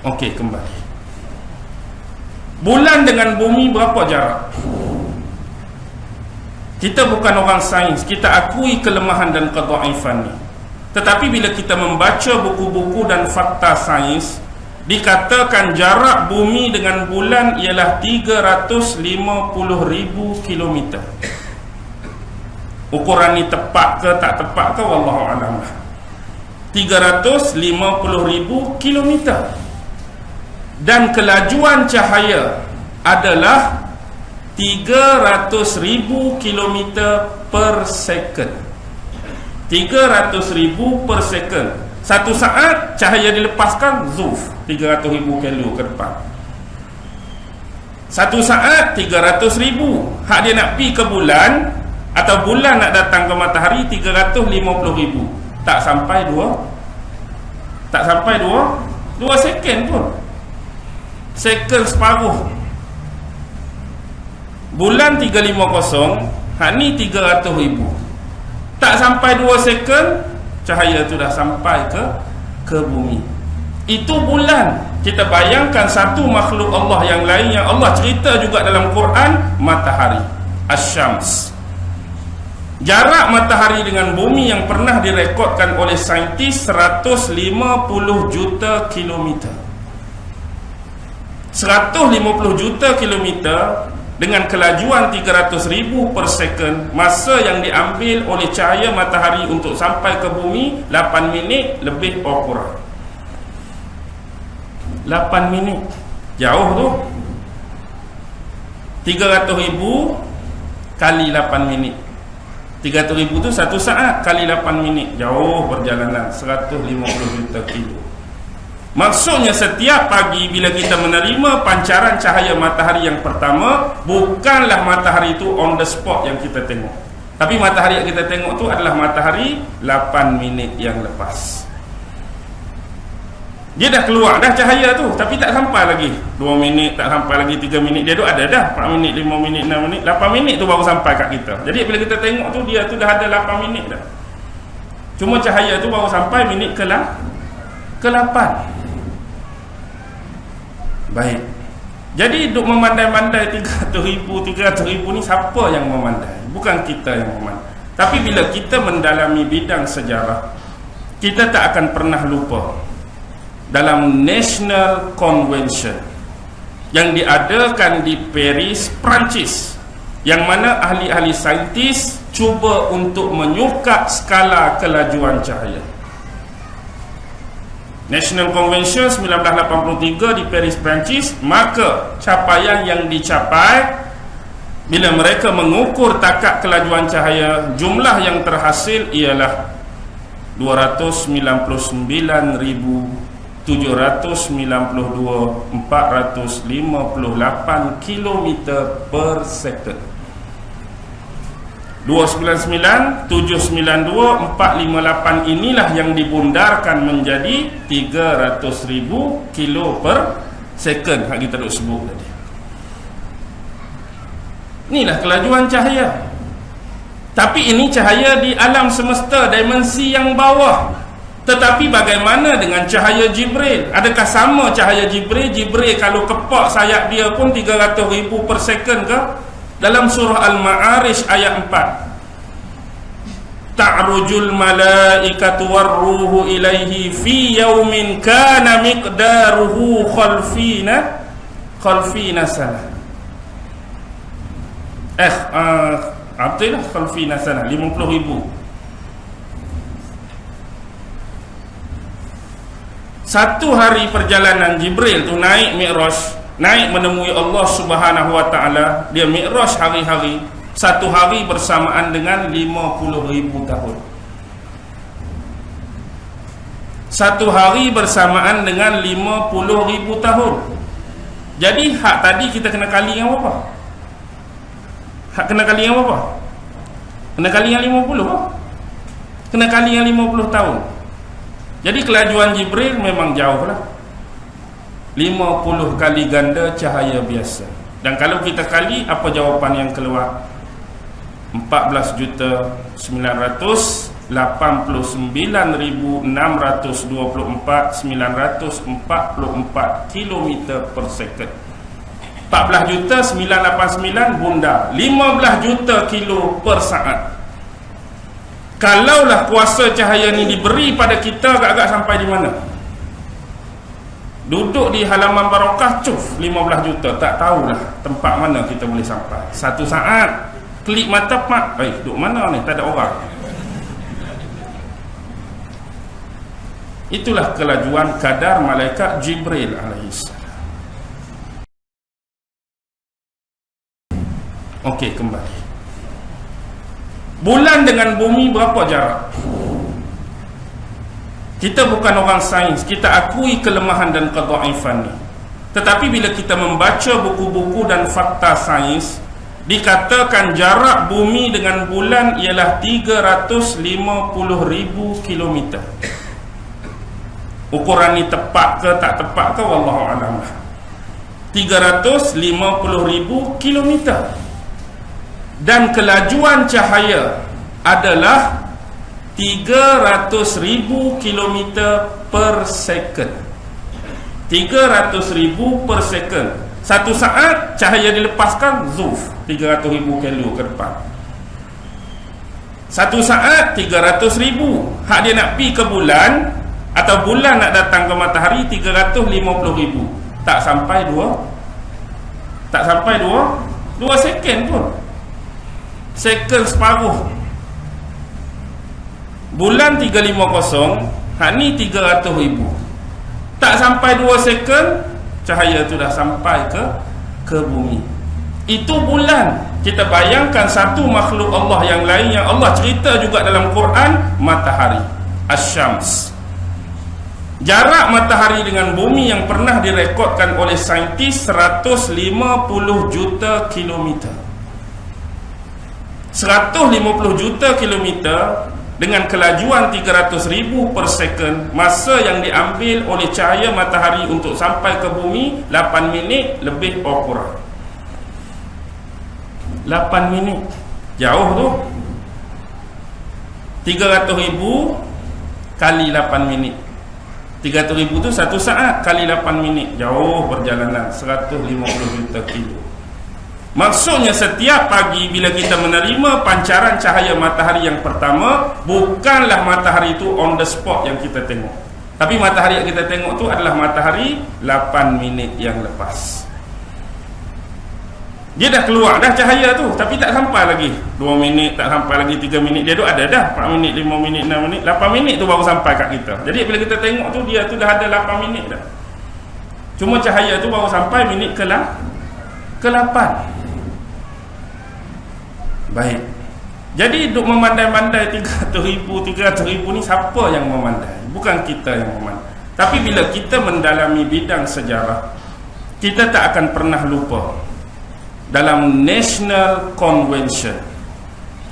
Okey, kembali. Bulan dengan bumi berapa jarak? Kita bukan orang sains, kita akui kelemahan dan kedhaifan ni. Tetapi bila kita membaca buku-buku dan fakta sains, dikatakan jarak bumi dengan bulan ialah 350,000 kilometer. Ukuran ni tepat ke tak tepat ke wallahu a'lam. 350,000 kilometer. Dan kelajuan cahaya adalah 300,000 kilometer per second. 300,000 per second. Satu saat cahaya dilepaskan, zuf, 300,000 kilo ke depan. Satu saat 300,000. Hak dia nak pergi ke bulan, atau bulan nak datang ke matahari, 350,000. Tak sampai 2 second pun. Second separuh. Bulan 350, hak ni 300,000. Tak sampai 2 second, cahaya tu dah sampai ke bumi. Itu bulan. Kita bayangkan satu makhluk Allah yang lain yang Allah cerita juga dalam Quran, matahari, Asy-Syams. Jarak matahari dengan bumi yang pernah direkodkan oleh saintis 150 juta kilometer. 150 juta kilometer dengan kelajuan 300,000 per second. Masa yang diambil oleh cahaya matahari untuk sampai ke bumi 8 minit lebih kurang. 8 minit. Jauh tu. 300,000 kali 8 minit. 300,000 tu 1 saat kali 8 minit. Jauh perjalanan, 150 juta kilo. Maksudnya setiap pagi bila kita menerima pancaran cahaya matahari yang pertama, bukanlah matahari itu on the spot yang kita tengok, tapi matahari yang kita tengok tu adalah matahari 8 minit yang lepas. Dia dah keluar dah cahaya tu, tapi tak sampai lagi 2 minit, tak sampai lagi 3 minit. Dia tu ada dah 4 minit, 5 minit, 6 minit, 8 minit tu baru sampai kat kita. Jadi bila kita tengok tu, dia tu dah ada 8 minit dah. Cuma cahaya tu baru sampai minit ke-8. Baik. Jadi duk memandai-mandai 300,000 ni, siapa yang memandai? Bukan kita yang memandai. Tapi bila kita mendalami bidang sejarah, kita tak akan pernah lupa dalam National Convention yang diadakan di Paris, Perancis, yang mana ahli-ahli saintis cuba untuk menyukat skala kelajuan cahaya. National Convention 1983 di Paris, Perancis. Maka capaian yang dicapai bila mereka mengukur takat kelajuan cahaya, jumlah yang terhasil ialah 299,792,458 km per second. 299,792,458 inilah yang dibundarkan menjadi 300,000 kilo per second yang kita duk sebut tadi. Inilah kelajuan cahaya. Tapi ini cahaya di alam semesta, dimensi yang bawah. Tetapi bagaimana dengan cahaya Jibril? Adakah sama cahaya Jibril? Jibril kalau kepak sayap dia pun 300,000 per second ke? Dalam surah Al-Ma'arij ayat 4, ta'rujul malaikatu warruhu ilaihi fi yaumin kana miqdaruhu khalfina sana. Betul lah, khalfina sana, 50,000. Satu hari perjalanan Jibril tu naik Mi'raj, naik menemui Allah Subhanahu wa ta'ala. Dia Mi'raj hari-hari. Satu hari bersamaan dengan 50,000 tahun. Satu hari bersamaan dengan 50,000 tahun. Jadi hak tadi kita kena kali yang berapa? Hak kena kali yang berapa? Kena kali yang 50 lah. Kena kali yang 50 tahun. Jadi kelajuan Jibril memang jauh lah, 50 kali ganda cahaya biasa. Dan kalau kita kali, apa jawapan yang keluar? 14,900,000 89.624 km per second. 14.989 bundar 15 juta kilo per saat. Kalaulah kuasa cahaya ni diberi pada kita, agak-agak sampai di mana? Duduk di halaman Barokah, cuf 15 juta, tak tahulah tempat mana kita boleh sampai. Satu saat klik mata, pak, duduk mana ni, tak ada orang. Itulah kelajuan kadar malaikat Jibril alaihissalam. Okey, kembali. Bulan dengan bumi berapa jarak? Kita bukan orang sains, kita akui kelemahan dan kedhaifan ni. Tetapi bila kita membaca buku-buku dan fakta sains, dikatakan jarak bumi dengan bulan ialah 350,000 kilometer. Ukuran ni tepat ke tak tepat ke, wallahu a'lam. 350,000 kilometer. Dan kelajuan cahaya adalah 300,000 km per second. 300,000 per second. Satu saat cahaya dilepaskan, zuf, 300,000 kilo ke depan. Satu saat 300,000. Hak dia nak pi ke bulan, atau bulan nak datang ke matahari, 350,000. Tak sampai 2 second pun. Second separuh. Bulan 350, hak ni 300,000. Tak sampai 2 second, cahaya tu dah sampai ke bumi. Itu bulan. Kita bayangkan satu makhluk Allah yang lain yang Allah cerita juga dalam Quran, matahari, Asy-Syams. Jarak matahari dengan bumi yang pernah direkodkan oleh saintis 150 juta kilometer. 150 juta kilometer dengan kelajuan 300,000 per second. Masa yang diambil oleh cahaya matahari untuk sampai ke bumi 8 minit lebih kurang. 8 minit. Jauh tu. 300,000 kali 8 minit. 300,000 tu satu saat kali 8 minit. Jauh perjalanan, 150 juta kilo. Maksudnya setiap pagi bila kita menerima pancaran cahaya matahari yang pertama, bukanlah matahari itu on the spot yang kita tengok, tapi matahari yang kita tengok tu adalah matahari 8 minit yang lepas. Dia dah keluar dah cahaya tu, tapi tak sampai lagi 2 minit, tak sampai lagi 3 minit. Dia tu ada dah 4 minit, 5 minit, 6 minit, 8 minit tu baru sampai kat kita. Jadi bila kita tengok tu, dia tu dah ada 8 minit dah. Cuma cahaya tu baru sampai minit ke-8. Baik. Jadi duk memandai-mandai 300,000 ni, siapa yang memandai? Bukan kita yang memandai. Tapi bila kita mendalami bidang sejarah, kita tak akan pernah lupa dalam National Convention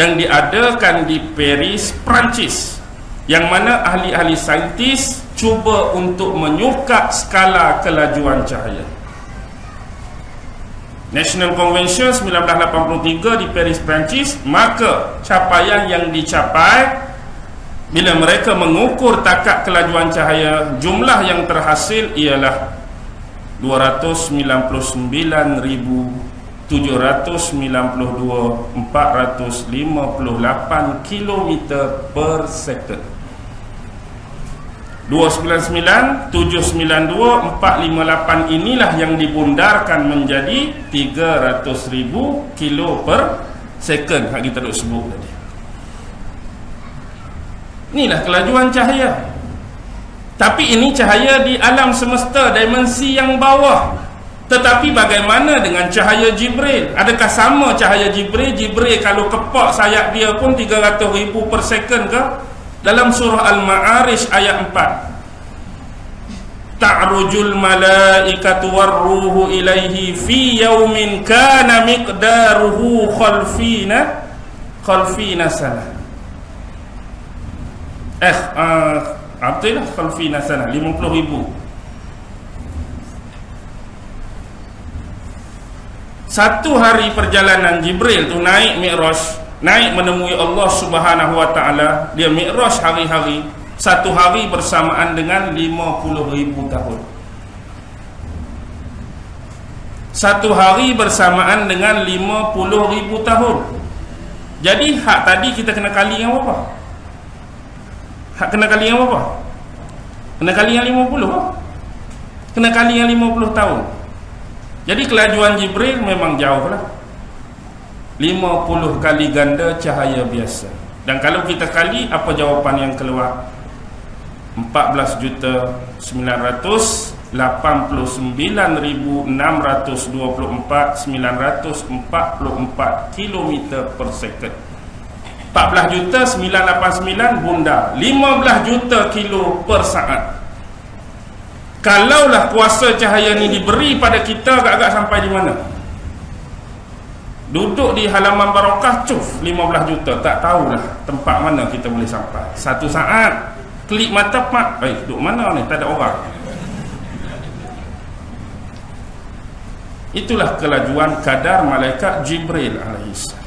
yang diadakan di Paris, Perancis, yang mana ahli-ahli saintis cuba untuk menyukat skala kelajuan cahaya. National Convention 1983 di Paris, Perancis. Maka capaian yang dicapai bila mereka mengukur takat kelajuan cahaya, jumlah yang terhasil ialah 299,792,458 km per second. 299,792,458 inilah yang dibundarkan menjadi 300,000 kilo per second. Hak kita duk sebut tadi. Inilah kelajuan cahaya. Tapi ini cahaya di alam semesta, dimensi yang bawah. Tetapi bagaimana dengan cahaya Jibril? Adakah sama cahaya Jibril? Jibril kalau kepak sayap dia pun 300,000 per second ke? Dalam surah Al-Ma'arij ayat 4, ta'rujul malaikatu warruhu ilaihi fi yaumin kana miqdaruhu khalfina sana. Betul lah, khalfina sana, 50,000. Satu hari perjalanan Jibril tu naik Mi'raj naik menemui Allah Subhanahu wa taala, dia mi'raj hari-hari, satu hari bersamaan dengan 50,000 tahun. Satu hari bersamaan dengan 50,000 tahun. Jadi hak tadi kita kena kali yang berapa? Hak kena kali yang berapa? Kena kali yang 50 lah. Kena kali yang 50 tahun. Jadi kelajuan Jibril memang jauh lah, 50 kali ganda cahaya biasa. Dan kalau kita kali, apa jawapan yang keluar? 14,999,944 km per second. 14,989 bunda, 15 juta kilo per saat. Kalaulah kuasa cahaya ni diberi pada kita, agak-agak sampai di mana? Duduk di halaman Barokah, cuf, 15 juta, tak tahulah tempat mana kita boleh sampai. Satu saat klik mata, pak, duduk mana ni, tak ada orang. Itulah kelajuan kadar malaikat Jibril alaihissalam.